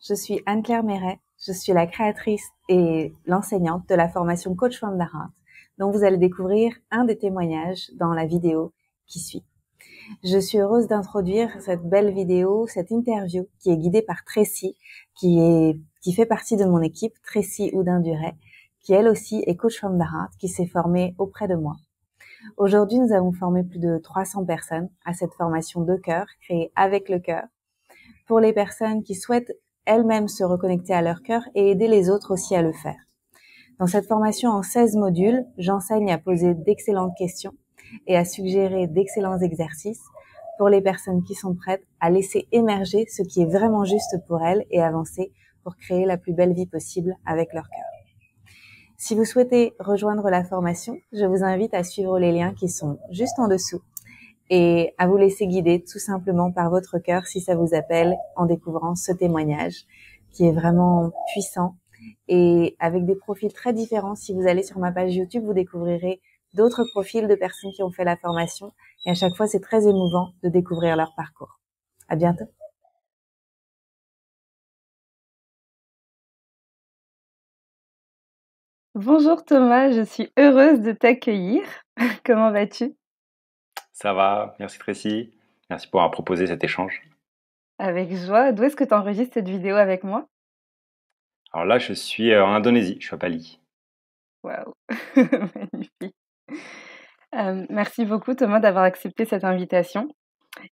Je suis Anne-Claire Méret, je suis la créatrice et l'enseignante de la formation Coach from the Heart, dont vous allez découvrir un des témoignages dans la vidéo qui suit. Je suis heureuse d'introduire cette belle vidéo, cette interview qui est guidée par Tracy, qui fait partie de mon équipe, Tracy Houdin-Duret, qui elle aussi est Coach from the Heart, qui s'est formée auprès de moi. Aujourd'hui, nous avons formé plus de 300 personnes à cette formation de cœur, créée avec le cœur, pour les personnes qui souhaitent elles-mêmes se reconnecter à leur cœur et aider les autres aussi à le faire. Dans cette formation en 16 modules, j'enseigne à poser d'excellentes questions et à suggérer d'excellents exercices pour les personnes qui sont prêtes à laisser émerger ce qui est vraiment juste pour elles et avancer pour créer la plus belle vie possible avec leur cœur. Si vous souhaitez rejoindre la formation, je vous invite à suivre les liens qui sont juste en dessous et à vous laisser guider tout simplement par votre cœur si ça vous appelle en découvrant ce témoignage qui est vraiment puissant et avec des profils très différents. Si vous allez sur ma page YouTube, vous découvrirez d'autres profils de personnes qui ont fait la formation et à chaque fois, c'est très émouvant de découvrir leur parcours. À bientôt. Bonjour Thomas, je suis heureuse de t'accueillir. Comment vas-tu? Ça va, merci Tracy. Merci pour avoir proposé cet échange. Avec joie. D'où est-ce que tu enregistres cette vidéo avec moi? Alors là, je suis en Indonésie, je suis à Bali. Waouh, magnifique. Merci beaucoup Thomas d'avoir accepté cette invitation.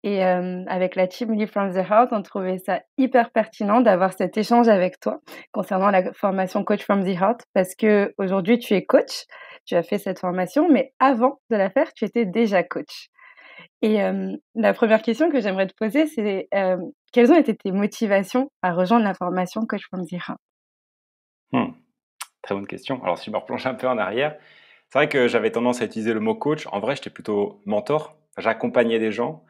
Et avec la team Live from the Heart, on trouvait ça hyper pertinent d'avoir cet échange avec toi concernant la formation Coach from the Heart parce que aujourd'hui tu es coach, tu as fait cette formation, mais avant de la faire, tu étais déjà coach. Et la première question que j'aimerais te poser, c'est quelles ont été tes motivations à rejoindre la formation Coach from the Heart? Très bonne question. Alors si je me replonge un peu en arrière, c'est vrai que j'avais tendance à utiliser le mot coach. En vrai, j'étais plutôt mentor. J'accompagnais des gens.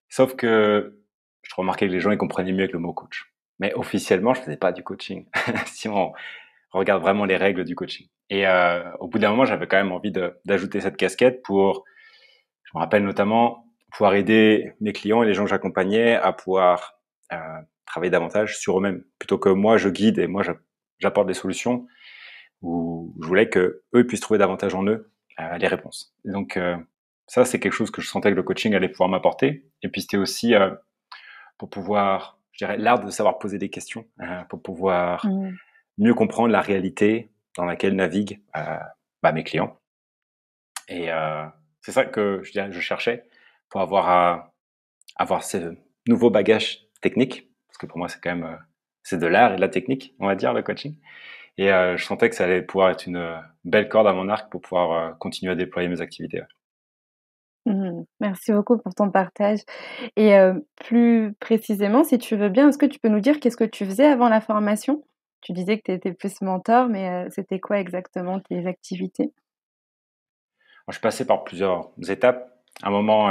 Sauf que je remarquais que les gens ils comprenaient mieux avec le mot coach. Mais officiellement, je faisais pas du coaching. Si on regarde vraiment les règles du coaching. Et au bout d'un moment, j'avais quand même envie d'ajouter cette casquette pour, je me rappelle notamment, pouvoir aider mes clients et les gens que j'accompagnais à pouvoir euh, travailler davantage sur eux-mêmes. Plutôt que moi, je guide et moi, j'apporte des solutions, où je voulais que eux puissent trouver davantage en eux les réponses. Et donc, ça, c'est quelque chose que je sentais que le coaching allait pouvoir m'apporter. Et puis, c'était aussi pour pouvoir, je dirais, l'art de savoir poser des questions, pour pouvoir mieux comprendre la réalité dans laquelle naviguent mes clients. Et c'est ça que je dirais, je cherchais pour avoir ce nouveau bagage technique, parce que pour moi c'est quand même c'est de l'art et de la technique, on va dire, le coaching. Et je sentais que ça allait pouvoir être une belle corde à mon arc pour pouvoir continuer à déployer mes activités. Merci beaucoup pour ton partage. Et plus précisément, si tu veux bien, est-ce que tu peux nous dire qu'est-ce que tu faisais avant la formation? Tu disais que tu étais plus mentor, mais c'était quoi exactement tes activités? Alors, je suis passé par plusieurs étapes. À un moment,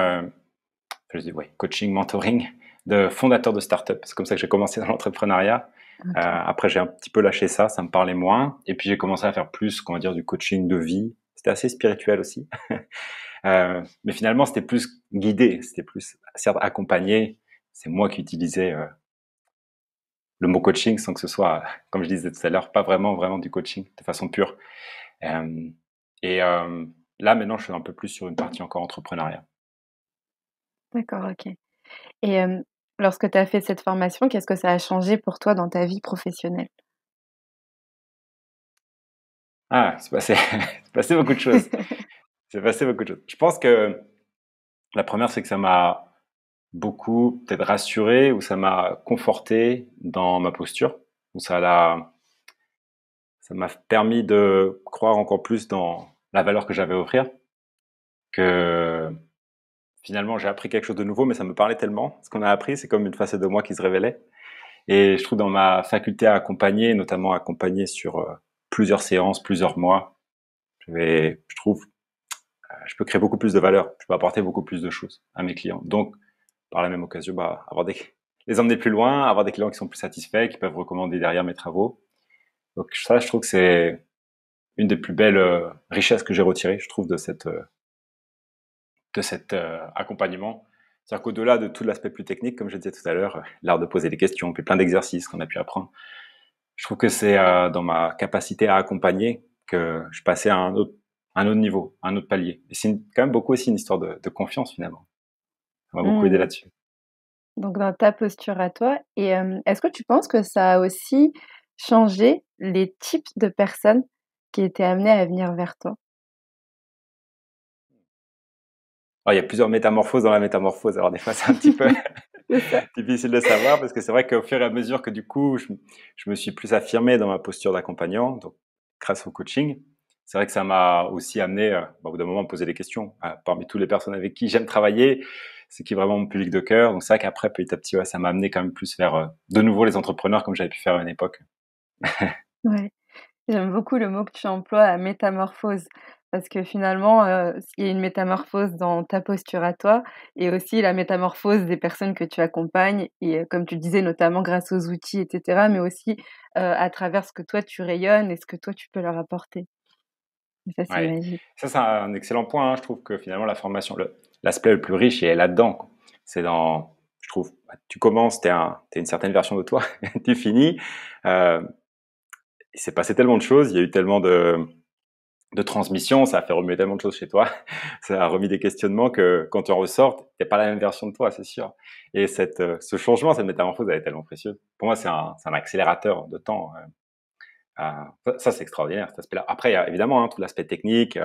je dis ouais, coaching, mentoring, de fondateur de start-up. C'est comme ça que j'ai commencé dans l'entrepreneuriat. OK. Après, j'ai un petit peu lâché ça, ça me parlait moins. Et puis, j'ai commencé à faire plus, qu'on va dire, du coaching de vie. C'était assez spirituel aussi. Mais finalement, c'était plus guidé, c'était plus, certes, accompagné. C'est moi qui utilisais le mot coaching sans que ce soit, comme je disais tout à l'heure, pas vraiment du coaching de façon pure. Euh, et là, maintenant, je suis un peu plus sur une partie encore entrepreneuriat. D'accord, OK. Et lorsque tu as fait cette formation, qu'est-ce que ça a changé pour toi dans ta vie professionnelle? Ah, c'est passé, c'est passé beaucoup de choses. C'est passé beaucoup de choses. Je pense que la première, c'est que ça m'a beaucoup peut-être rassuré ou ça m'a conforté dans ma posture, ou ça m'a permis de croire encore plus dans la valeur que j'avais à offrir, que finalement j'ai appris quelque chose de nouveau, mais ça me parlait tellement. Ce qu'on a appris, c'est comme une facette de moi qui se révélait. Et je trouve dans ma faculté à accompagner, notamment accompagner sur plusieurs séances, plusieurs mois, je trouve, je peux créer beaucoup plus de valeur, je peux apporter beaucoup plus de choses à mes clients. Donc, par la même occasion, les emmener plus loin, avoir des clients qui sont plus satisfaits, qui peuvent recommander derrière mes travaux. Donc ça, je trouve que c'est une des plus belles richesses que j'ai retirées, je trouve, de cet accompagnement. C'est-à-dire qu'au-delà de tout l'aspect plus technique, comme je disais tout à l'heure, l'art de poser des questions, puis plein d'exercices qu'on a pu apprendre, je trouve que c'est dans ma capacité à accompagner que je passais à un autre niveau, un autre palier. Et c'est quand même beaucoup aussi une histoire de confiance finalement. Ça m'a beaucoup aidé Mmh. là-dessus. Donc dans ta posture à toi et est-ce que tu penses que ça a aussi changé les types de personnes qui étaient amenées à venir vers toi? Alors, il y a plusieurs métamorphoses dans la métamorphose, alors des fois c'est un petit peu C'est ça. difficile de savoir parce que c'est vrai qu'au fur et à mesure que du coup je me suis plus affirmé dans ma posture d'accompagnant, donc grâce au coaching, c'est vrai que ça m'a aussi amené au bout d'un moment à me poser des questions. Parmi toutes les personnes avec qui j'aime travailler, c'est qui est vraiment mon public de cœur. Donc c'est vrai qu'après petit à petit, ouais, ça m'a amené quand même plus vers de nouveau les entrepreneurs comme j'avais pu faire à une époque. Ouais. J'aime beaucoup le mot que tu emploies, métamorphose, parce que finalement, il y a une métamorphose dans ta posture à toi et aussi la métamorphose des personnes que tu accompagnes et comme tu disais, notamment grâce aux outils et cetera, mais aussi, à travers ce que toi tu rayonnes et ce que toi tu peux leur apporter et ça, c'est Ouais, magique. ça c'est un excellent point, hein. Je trouve que finalement la formation, l'aspect le plus riche il est là-dedans, quoi. C'est dans, je trouve, tu commences, t'es une certaine version de toi, tu finis. Euh, il s'est passé tellement de choses, il y a eu tellement de transmission, ça a fait remuer tellement de choses chez toi, ça a remis des questionnements que quand tu en ressors, t'es pas la même version de toi, c'est sûr. Et ce changement, cette métamorphose, elle est tellement précieuse. Pour moi, c'est un accélérateur de temps. Ça, c'est extraordinaire, cet aspect-là. Après, il y a évidemment tout l'aspect technique,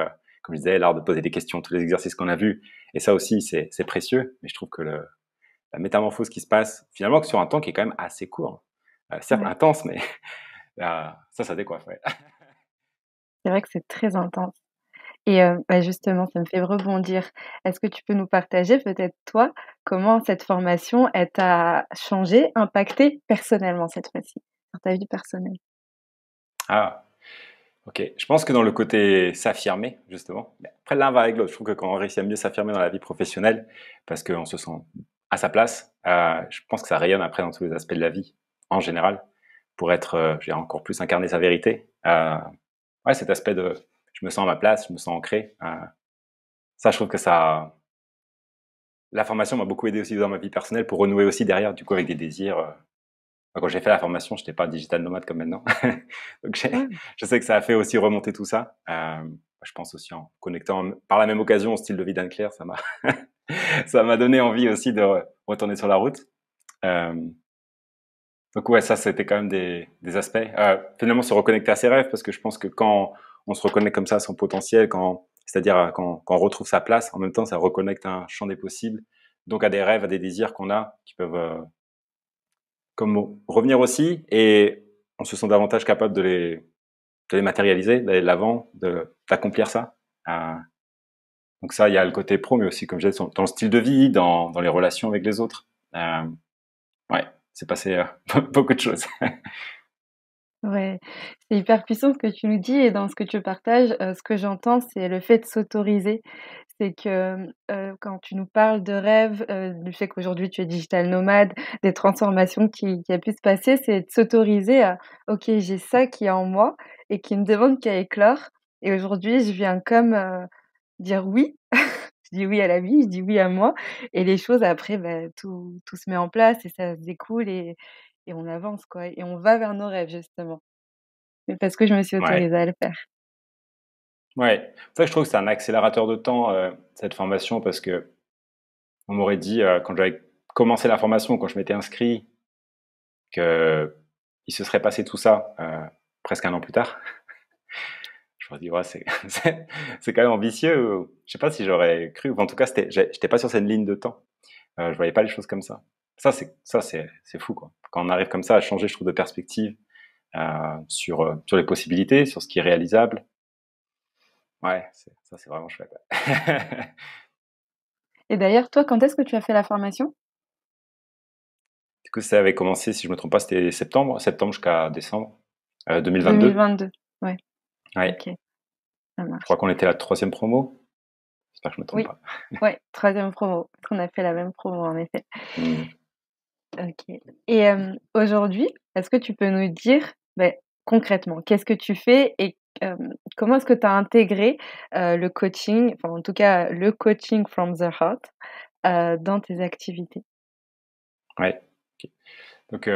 comme je disais, l'art de poser des questions, tous les exercices qu'on a vus. Et ça aussi, c'est précieux. Mais je trouve que la métamorphose qui se passe, finalement, que sur un temps qui est quand même assez court. Certes Ouais, intense, mais ça décoiffe, ouais. c'est vrai que c'est très intense et justement, ça me fait rebondir. Est-ce que tu peux nous partager peut-être toi, comment cette formation, elle t'a changé, impacté personnellement cette fois-ci, dans ta vie personnelle? Ah, ok. Je pense que dans le côté s'affirmer, justement, mais après l'un va avec l'autre. Je trouve que quand on réussit à mieux s'affirmer dans la vie professionnelle, parce qu'on se sent à sa place, je pense que ça rayonne après dans tous les aspects de la vie, en général, pour être, je dirais, encore plus incarner sa vérité. Ouais, cet aspect de, je me sens à ma place, je me sens ancré. Ça, je trouve que ça, la formation m'a beaucoup aidé aussi dans ma vie personnelle pour renouer aussi derrière, du coup, avec des désirs. Quand j'ai fait la formation, je n'étais pas digital nomade comme maintenant. Donc, Ouais. je sais que ça a fait aussi remonter tout ça. Je pense aussi en connectant par la même occasion au style de vie d'Anne-Claire, ça m'a donné envie aussi de retourner sur la route. Euh, donc ouais, ça c'était quand même des aspects. Finalement, se reconnecter à ses rêves, parce que je pense que quand on se reconnecte comme ça à son potentiel, c'est-à-dire quand on retrouve sa place, en même temps, ça reconnecte à un champ des possibles, donc à des rêves, à des désirs qu'on a, qui peuvent comme revenir aussi, et on se sent davantage capable de les matérialiser, d'aller de l'avant, d'accomplir ça. Euh, donc ça, il y a le côté pro, mais aussi, comme je disais, dans le style de vie, dans les relations avec les autres. Ouais, c'est passé beaucoup de choses. Ouais, c'est hyper puissant ce que tu nous dis et dans ce que tu partages, ce que j'entends, c'est le fait de s'autoriser. C'est que, quand tu nous parles de rêve, du fait qu'aujourd'hui tu es digital nomade, des transformations qui a pu se passer, c'est de s'autoriser à: «OK, j'ai ça qui est en moi et qui ne demande qu'à éclore et aujourd'hui je viens comme, dire oui». Je dis oui à la vie, je dis oui à moi et les choses après, tout se met en place et ça se découle et on avance quoi et on va vers nos rêves justement. Mais parce que je me suis Ouais, autorisée à le faire. ouais. Ça, je trouve que c'est un accélérateur de temps, cette formation, parce que on m'aurait dit, quand j'avais commencé la formation, quand je m'étais inscrit, que il se serait passé tout ça presque un an plus tard. Je me dis, ouais, c'est quand même ambitieux. Je sais pas si j'aurais cru. Enfin, en tout cas, j'étais pas sur cette ligne de temps. Je voyais pas les choses comme ça. C'est fou, quoi. Quand on arrive comme ça à changer, je trouve, de perspective sur les possibilités, sur ce qui est réalisable. Ouais, ça, c'est vraiment chouette. Et d'ailleurs, toi, quand est-ce que tu as fait la formation? Du coup, ça avait commencé, si je me trompe pas, c'était septembre jusqu'à décembre 2022. 2022. Ouais, Ouais, OK, ça je crois marche. qu'on était à la troisième promo. J'espère que je me trompe Oui, pas. ouais, 3e promo. On a fait la même promo en effet. Hmm. OK et aujourd'hui, est-ce que tu peux nous dire, concrètement, qu'est-ce que tu fais et comment est-ce que tu as intégré, le coaching, enfin en tout cas le coaching from the heart, dans tes activités? Ouais. Ok. Donc,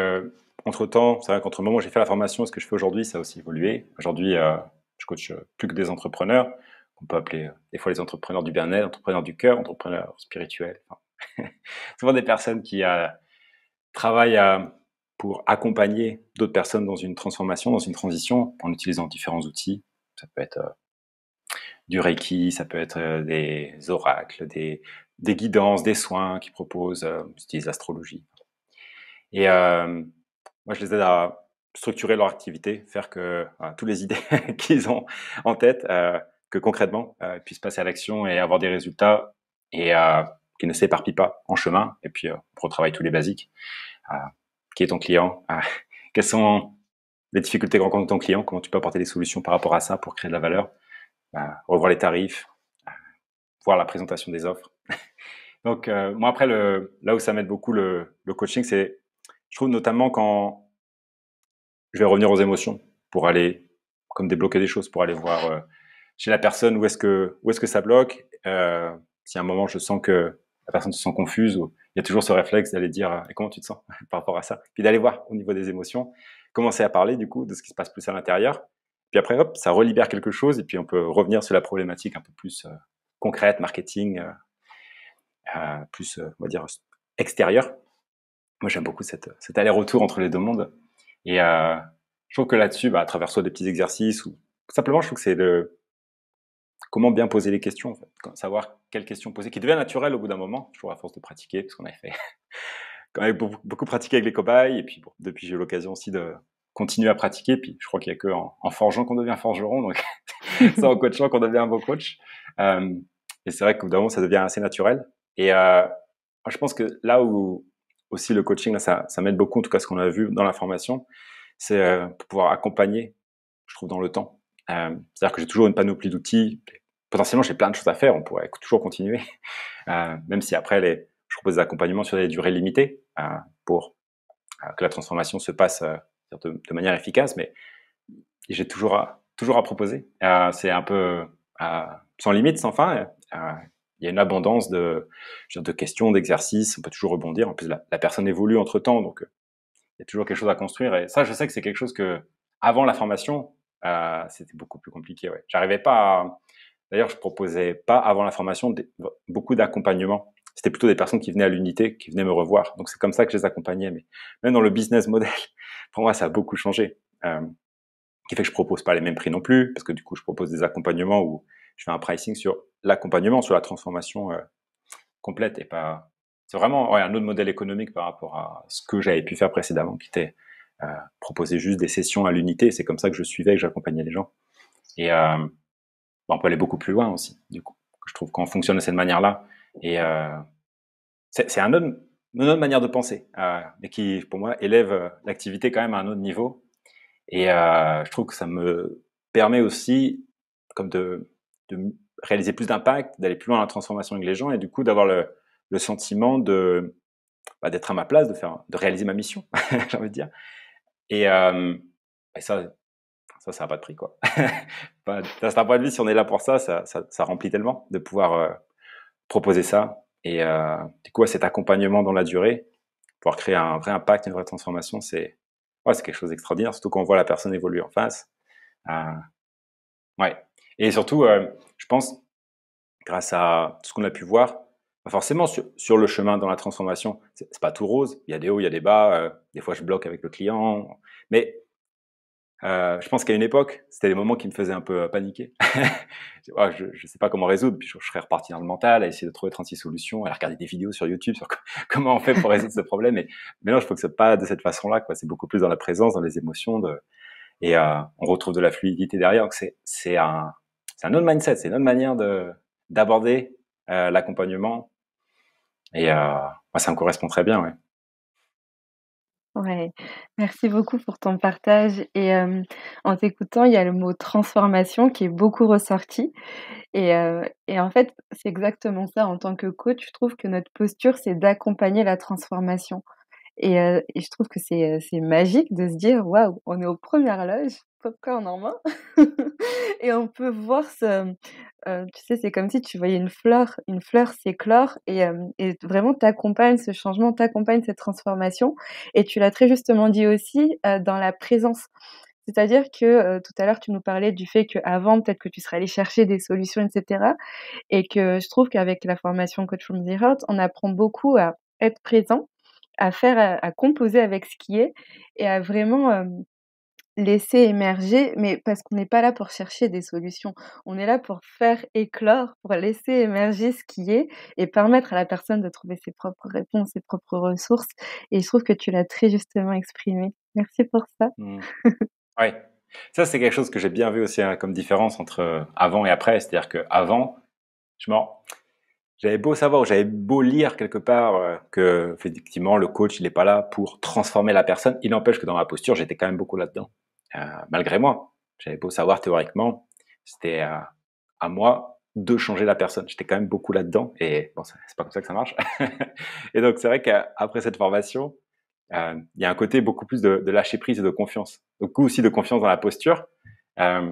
entre-temps, c'est vrai qu'entre le moment où j'ai fait la formation et ce que je fais aujourd'hui, ça a aussi évolué. Aujourd'hui, je coach plus que des entrepreneurs, qu'on peut appeler des fois les entrepreneurs du bien-être, entrepreneurs du cœur, entrepreneurs spirituels. Enfin, souvent des personnes qui travaillent pour accompagner d'autres personnes dans une transformation, dans une transition, en utilisant différents outils. Ça peut être du Reiki, ça peut être des oracles, des guidances, des soins qu'ils proposent, ils utilisent l'astrologie. Et moi, je les aide à structurer leur activité, faire que toutes les idées qu'ils ont en tête, que concrètement, ils puissent passer à l'action et avoir des résultats et qu'ils ne s'éparpillent pas en chemin. Et puis, on retravaille tous les basiques. Euh, qui est ton client? Quelles sont les difficultés que rencontre ton client? Comment tu peux apporter des solutions par rapport à ça pour créer de la valeur? Revoir les tarifs, voir la présentation des offres. Donc, moi, après, là où ça m'aide beaucoup le coaching, c'est, je trouve notamment quand je vais revenir aux émotions pour aller comme débloquer des choses, pour aller voir chez la personne où est-ce que ça bloque. Si à un moment je sens que la personne se sent confuse, ou il y a toujours ce réflexe d'aller dire et comment tu te sens par rapport à ça, puis d'aller voir au niveau des émotions, commencer à parler du coup de ce qui se passe plus à l'intérieur. Puis après, hop, ça relibère quelque chose et puis on peut revenir sur la problématique un peu plus concrète, marketing, plus on va dire extérieur. Moi, j'aime beaucoup cet aller-retour entre les deux mondes. Et je trouve que là-dessus, à travers soit des petits exercices ou simplement, je trouve que c'est comment bien poser les questions, en fait. Savoir quelles questions poser, qui devient naturel au bout d'un moment, toujours à force de pratiquer, parce qu'on avait fait, quand on avait beaucoup pratiqué avec les cobayes, et puis bon, depuis j'ai eu l'occasion aussi de continuer à pratiquer, puis je crois qu'il y a que en forgeant qu'on devient forgeron, donc c'est en coachant qu'on devient un beau coach. Et c'est vrai qu'au bout d'un moment, ça devient assez naturel. Et je pense que là où aussi le coaching, là, ça m'aide beaucoup, en tout cas ce qu'on a vu dans la formation, c'est pour pouvoir accompagner, je trouve, dans le temps. C'est-à-dire que j'ai toujours une panoplie d'outils. Potentiellement, j'ai plein de choses à faire. On pourrait toujours continuer, même si après, je propose des accompagnements sur des durées limitées pour que la transformation se passe de manière efficace. Mais j'ai toujours à proposer. C'est un peu sans limite, sans fin. Il y a une abondance de questions, d'exercices. On peut toujours rebondir. En plus, la personne évolue entre temps, donc il y a toujours quelque chose à construire. Et ça, je sais que c'est quelque chose que, avant la formation, c'était beaucoup plus compliqué. Ouais. J'arrivais pas D'ailleurs, je proposais pas, avant la formation, beaucoup d'accompagnement. C'était plutôt des personnes qui venaient à l'unité, qui venaient me revoir. Donc, c'est comme ça que je les accompagnais. Mais même dans le business model, pour moi, ça a beaucoup changé. Qui fait que je propose pas les mêmes prix non plus, parce que du coup, je propose des accompagnements où je fais un pricing sur l'accompagnement, sur la transformation complète et pas. C'est vraiment un autre modèle économique par rapport à ce que j'avais pu faire précédemment, qui était proposer juste des sessions à l'unité. C'est comme ça que je suivais, que j'accompagnais les gens. Et on peut aller beaucoup plus loin aussi. Du coup, je trouve qu'on fonctionne de cette manière-là. Et c'est une autre manière de penser, mais qui, pour moi, élève l'activité quand même à un autre niveau. Et je trouve que ça me permet aussi comme de réaliser plus d'impact, d'aller plus loin dans la transformation avec les gens et du coup d'avoir le sentiment d'être à ma place, de réaliser ma mission, j'ai envie de dire. Et ça n'a pas de prix, quoi. C'est un point de vue, si on est là pour ça remplit tellement de pouvoir proposer ça. Et du coup, cet accompagnement dans la durée, pouvoir créer un vrai impact, une vraie transformation, c'est quelque chose d'extraordinaire, surtout quand on voit la personne évoluer en face. Ouais. Et surtout, je pense, grâce à tout ce qu'on a pu voir, forcément sur le chemin dans la transformation, c'est pas tout rose. Il y a des hauts, il y a des bas. Des fois, je bloque avec le client. Mais je pense qu'à une époque, c'était des moments qui me faisaient un peu paniquer. Je sais pas comment résoudre, puis je serais reparti dans le mental, à essayer de trouver 36 solutions, à regarder des vidéos sur YouTube sur comment on fait pour résoudre ce problème. Mais non, je trouve que c'est pas de cette façon-là, quoi. C'est beaucoup plus dans la présence, dans les émotions, et on retrouve de la fluidité derrière. Donc c'est un autre mindset, c'est une autre manière d'aborder l'accompagnement. Et moi, ça me correspond très bien, ouais. Ouais, merci beaucoup pour ton partage et en t'écoutant, il y a le mot transformation qui est beaucoup ressorti et en fait, c'est exactement ça. En tant que coach, je trouve que notre posture, c'est d'accompagner la transformation Et je trouve que c'est magique de se dire: «Waouh, on est aux premières loges, popcorn en main et on peut voir tu sais, c'est comme si tu voyais une fleur s'éclore et vraiment t'accompagne ce changement, t'accompagne cette transformation et tu l'as très justement dit aussi, dans la présence. C'est-à-dire que, tout à l'heure, tu nous parlais du fait qu'avant, peut-être que tu serais allé chercher des solutions et cetera et que je trouve qu'avec la formation Coach from the Heart, on apprend beaucoup à être présent, à composer avec ce qui est et à vraiment, laisser émerger, mais parce qu'on n'est pas là pour chercher des solutions. On est là pour faire éclore, pour laisser émerger ce qui est et permettre à la personne de trouver ses propres réponses, ses propres ressources et je trouve que tu l'as très justement exprimé. Merci pour ça. Mmh. Ouais. Ça, c'est quelque chose que j'ai bien vu aussi hein, comme différence entre avant et après. C'est-à-dire qu'avant, je m'en j'avais beau savoir ou j'avais beau lire quelque part que effectivement le coach il est pas là pour transformer la personne. Il n'empêche que dans ma posture j'étais quand même beaucoup là-dedans, malgré moi. J'avais beau savoir théoriquement, c'était à moi de changer la personne. J'étais quand même beaucoup là-dedans et bon c'est pas comme ça que ça marche. Et donc c'est vrai qu'après cette formation, il y a un côté beaucoup plus de lâcher prise et de confiance. Beaucoup aussi de confiance dans la posture euh,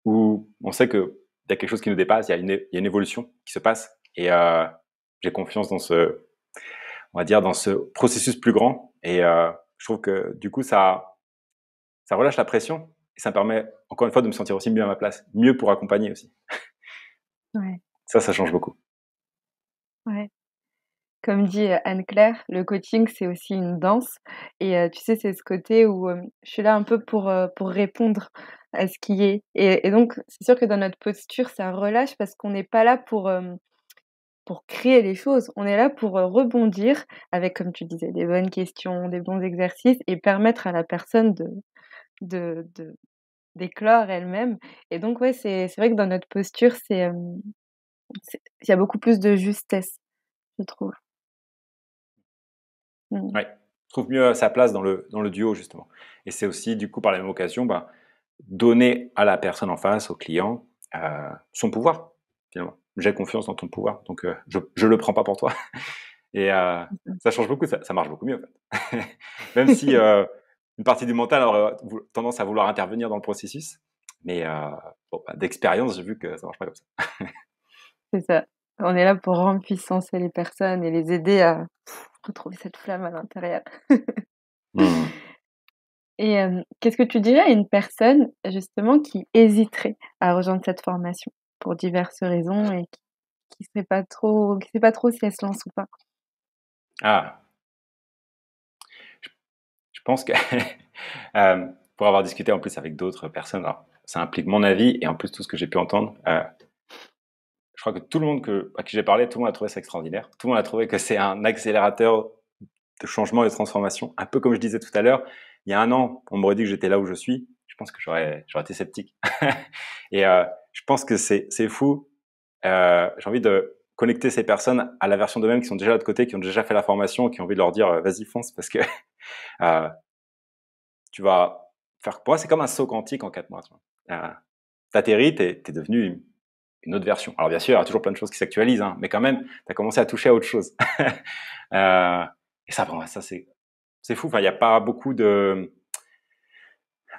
où on sait que il y a quelque chose qui nous dépasse, il y a une évolution qui se passe et j'ai confiance dans on va dire, dans ce processus plus grand et je trouve que du coup ça relâche la pression et ça me permet encore une fois de me sentir aussi mieux à ma place, mieux pour accompagner aussi. Ouais, Ça change beaucoup. ouais. Comme dit, Anne-Claire, le coaching, c'est aussi une danse et tu sais, c'est ce côté où, je suis là un peu pour répondre à ce qui est et donc c'est sûr que dans notre posture, ça relâche parce qu'on n'est pas là pour créer les choses. On est là pour, rebondir avec, comme tu disais, des bonnes questions, des bons exercices et permettre à la personne de d'éclore elle-même et donc ouais, c'est vrai que dans notre posture, il y a beaucoup plus de justesse, je trouve. Mmh. Ouais. Je trouve mieux sa place dans le duo justement. Et c'est aussi du coup par la même occasion, bah, donner à la personne en face, au client, son pouvoir finalement. J'ai confiance dans ton pouvoir, donc je le prends pas pour toi. Et ça change beaucoup, ça marche beaucoup mieux en fait. Même si une partie du mental aurait tendance à vouloir intervenir dans le processus, mais bon, bah, d'expérience, j'ai vu que ça marche pas comme ça. C'est ça. On est là pour rendre puissancer les personnes et les aider à retrouver cette flamme à l'intérieur. Hmm. Et qu'est-ce que tu dirais à une personne, justement, qui hésiterait à rejoindre cette formation pour diverses raisons et qui sait pas trop si elle se lance ou pas? Ah, je pense que pour avoir discuté en plus avec d'autres personnes, alors, ça implique mon avis et en plus tout ce que j'ai pu entendre. Je crois que tout le monde à qui j'ai parlé, tout le monde a trouvé ça extraordinaire. Tout le monde a trouvé que c'est un accélérateur de changement et de transformation. Un peu comme je disais tout à l'heure, il y a un an, on m'aurait dit que j'étais là où je suis. Je pense que j'aurais été sceptique. Et je pense que c'est fou. J'ai envie de connecter ces personnes à la version d'eux-mêmes qui sont déjà de l'autre côté, qui ont déjà fait la formation, qui ont envie de leur dire vas-y fonce parce que euh, tu vas faire. Pour moi, c'est comme un saut quantique en 4 mois. Tu vois. T'atterris, t'es devenu une autre version. Alors bien sûr, il y a toujours plein de choses qui s'actualisent, hein, mais quand même, tu as commencé à toucher à autre chose. euh, et ça, bon, ça c'est fou. Enfin, il n'y a pas beaucoup de,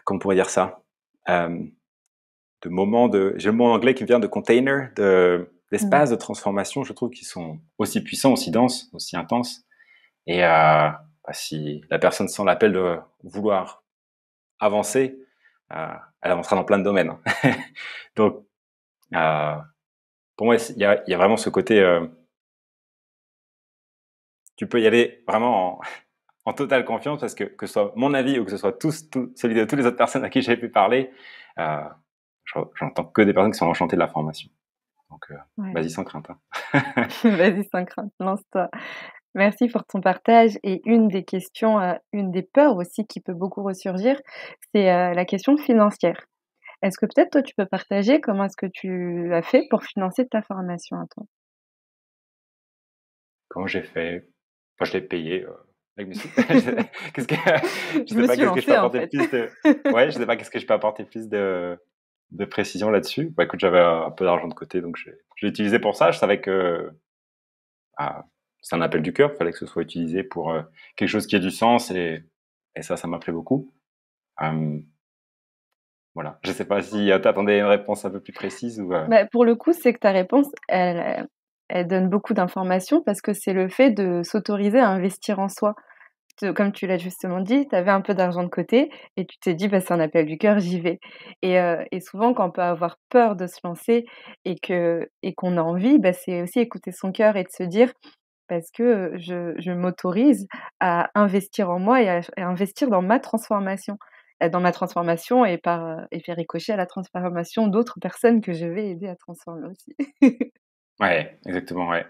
comment on pourrait dire ça, de moments de, j'ai le mot en anglais qui me vient de container, Mmh. d'espaces de transformation. Je trouve qu'ils sont aussi puissants, aussi denses, aussi intenses. Et bah, si la personne sent l'appel de vouloir avancer, elle avancera dans plein de domaines. Hein. Donc, euh, pour moi, il y a vraiment ce côté. Tu peux y aller vraiment en totale confiance parce que ce soit mon avis ou que ce soit celui de toutes les autres personnes à qui j'ai pu parler, euh, j'entends que des personnes qui sont enchantées de la formation. Donc, Ouais. vas-y sans crainte. Hein. Vas-y, sans crainte, lance-toi. Merci pour ton partage et une des questions, une des peurs aussi qui peut beaucoup ressurgir, c'est, la question financière. Est-ce que peut-être toi tu peux partager comment est-ce que tu as fait pour financer ta formation à toi? Comment j'ai fait? Enfin, je l'ai payé avec mes sous. Qu'est-ce que je Je sais me pas suis qu'est-ce que je peux lancée en apporter fait. plus de ouais, je sais pas qu'est-ce que je peux apporter plus de précision là-dessus. Bah écoute, j'avais un peu d'argent de côté, donc je l'ai utilisé pour ça. Je savais que ah, c'est un appel du cœur. Il fallait que ce soit utilisé pour quelque chose qui ait du sens et ça m'a plu beaucoup. Voilà. Je sais pas si t'attendais une réponse un peu plus précise ou. Bah, pour le coup, c'est que ta réponse, elle donne beaucoup d'informations parce que c'est le fait de s'autoriser à investir en soi. Comme tu l'as justement dit, tu avais un peu d'argent de côté et tu t'es dit: «Bah, c'est un appel du cœur, j'y vais» et souvent quand on peut avoir peur de se lancer et qu'on a envie, bah, c'est aussi écouter son cœur et de se dire: «Parce que, je m'autorise à investir en moi et à investir dans ma transformation et et faire ricocher à la transformation d'autres personnes que je vais aider à transformer aussi». Ouais, exactement, ouais.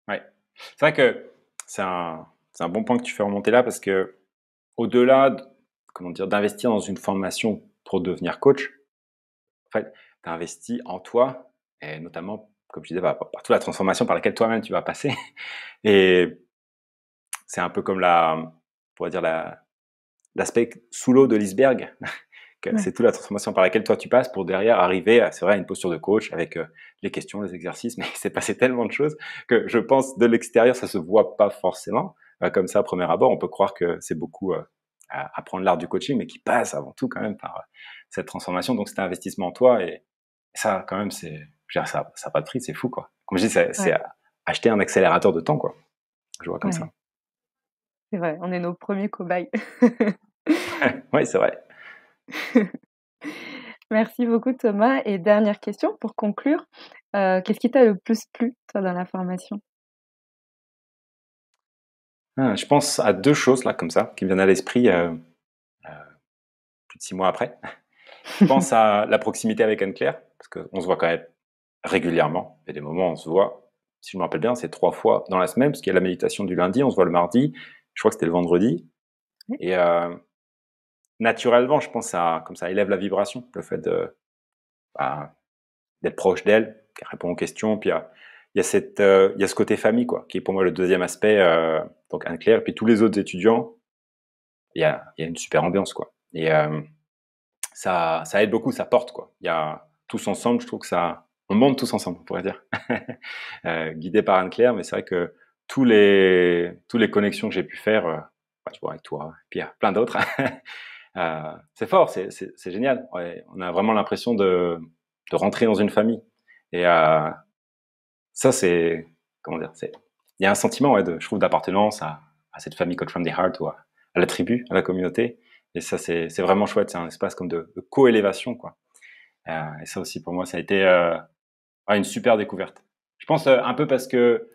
Ouais. C'est vrai que c'est un bon point que tu fais remonter là parce que au-delà comment dire, d'investir dans une formation pour devenir coach, en fait, tu investi en toi et notamment, comme je disais, par toute la transformation par laquelle toi-même tu vas passer. Et c'est un peu comme on pourrait dire l'aspect sous l'eau de l'iceberg. Ouais. C'est toute la transformation par laquelle toi tu passes pour derrière arriver à, c'est vrai, à une posture de coach avec les questions, les exercices, mais il s'est passé tellement de choses que je pense de l'extérieur ça se voit pas forcément comme ça à premier abord. On peut croire que c'est beaucoup à apprendre l'art du coaching, mais qui passe avant tout quand même par cette transformation. Donc c'est un investissement en toi et ça quand même je veux dire, ça a pas de prix, c'est fou quoi. Comme je dis, c'est Ouais, acheter un accélérateur de temps quoi. Je vois comme ça. ouais, c'est vrai, on est nos premiers cobayes. Oui, c'est vrai. Merci beaucoup Thomas et dernière question pour conclure, qu'est-ce qui t'a le plus plu, toi, dans la formation? Je pense à deux choses là comme ça qui me viennent à l'esprit plus de 6 mois après. Je pense à la proximité avec Anne-Claire, parce qu'on se voit quand même régulièrement. Il y a des moments où on se voit, si je me rappelle bien, c'est 3 fois dans la semaine, parce qu'il y a la méditation du lundi, on se voit le mardi, je crois que c'était le vendredi. Ouais. Et naturellement, je pense à comme ça élève la vibration, le fait bah, d'être proche d'elle, qu'elle répond aux questions. Puis il y a ce côté famille, quoi, qui est pour moi le deuxième aspect. Donc Anne-Claire, et puis tous les autres étudiants, il y a une super ambiance, quoi. Et ça aide beaucoup, ça porte quoi. Il y a tous ensemble, je trouve que on monte tous ensemble, on pourrait dire, guidé par Anne-Claire. Mais c'est vrai que tous les connexions que j'ai pu faire, tu vois, avec toi, et puis il y a plein d'autres, c'est fort, c'est génial. Ouais, on a vraiment l'impression de rentrer dans une famille. Et ça, c'est comment dire, il y a un sentiment, ouais, je trouve, d'appartenance à cette famille Coach from the Heart ou à la tribu, à la communauté. Et ça, c'est vraiment chouette. C'est un espace comme de co-élévation, quoi. Et ça aussi, pour moi, ça a été une super découverte. Je pense un peu parce que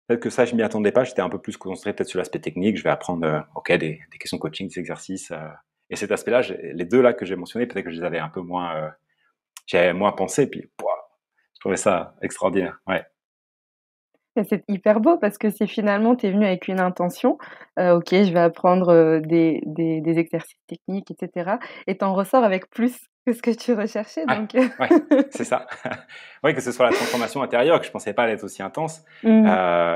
peut-être que ça, je m'y attendais pas. J'étais un peu plus concentré peut-être sur l'aspect technique. Je vais apprendre, des questions coaching, des exercices. Et cet aspect-là, les deux là que j'ai mentionnés, peut-être que je les avais un peu moins, j'avais moins pensé. Puis, je trouvais ça extraordinaire. Ouais. Et c'est hyper beau parce que c'est finalement, tu es venu avec une intention, OK, je vais apprendre, des exercices techniques et cetera et tu en ressors avec plus que ce que tu recherchais Ouais, donc ouais, c'est ça. Oui, que ce soit la transformation intérieure, que je pensais pas elle être aussi intense. Mmh.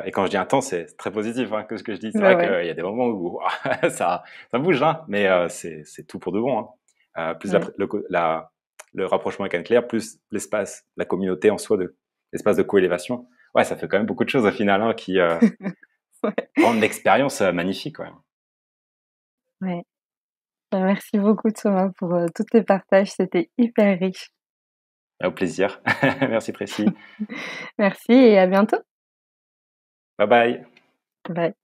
Et quand je dis intense, c'est très positif hein, que ce que je dis. C'est Bah, vrai ouais, qu'il y a des moments où ça bouge, hein, mais c'est tout pour de bon. Hein. Plus ouais. le rapprochement avec Anne-Claire, plus l'espace, la communauté en soi, l'espace de coélévation. Ouais, ça fait quand même beaucoup de choses au final hein, qui Ouais, rendent l'expérience magnifique. Ouais. ouais. Bah, merci beaucoup Thomas pour, tous tes partages, c'était hyper riche. Au plaisir. Merci Précis. Merci et à bientôt. Bye bye. Bye.